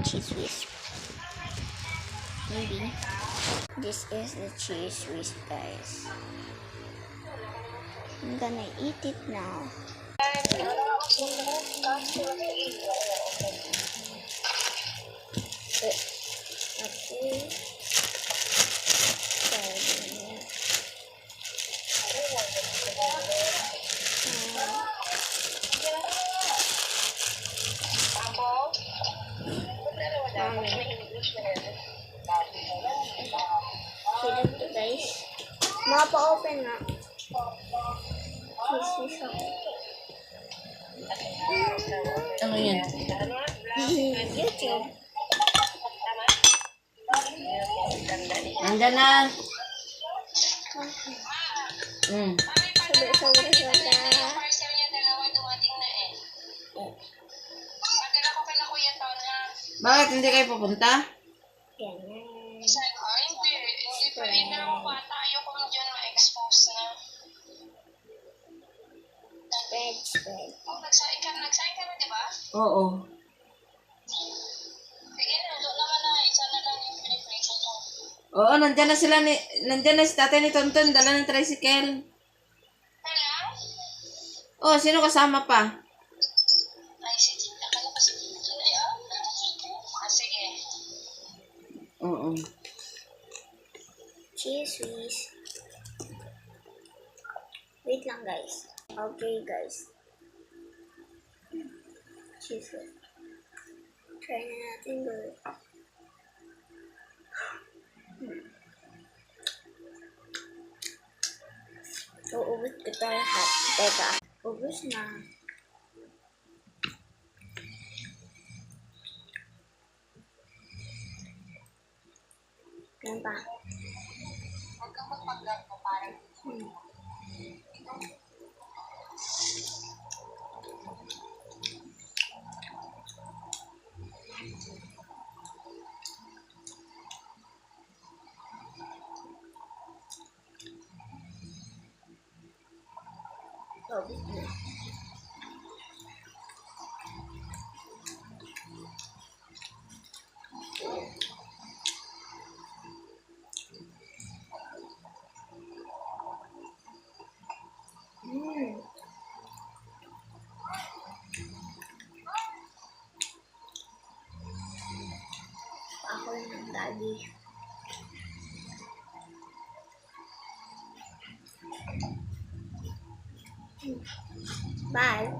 cheese whiz. Maybe. This is the cheese whiz, guys. I'm gonna eat it now. Okay. Sila to, guys. Mapa-open na. Cheese ako. Ano yan? YouTube. Nandyan na. Sobra. Parcel niya dalawa dumating na eh. Padala ko kay na Kuya Ton na. Bakit hindi kayo pupunta? Ganyan. Hindi pa rin na bata. Ayoko mo dyan ma-expose na. Spread. Oh, nagsain ka na, di ba? Oo. Sige na, doon naman na. Isa na lang yung pinipration ko. Oo, nandyan na sila nandyan na si tatay ni Tonton, dala ng tricycle. Hello? Oh, sino kasama pa? Ay, si Tita. Akala pa si Tita. Ay, sige. Oo. Cheese whiz. Wait lang, guys. Okay, guys. Cheese whiz. Try na natin gawin. Uubos ko ito lahat. Teka. Ubus na. Yan pa. Huwag kang magpag-vlog mo parang. Ubus na. Ako ng daddy. Bye.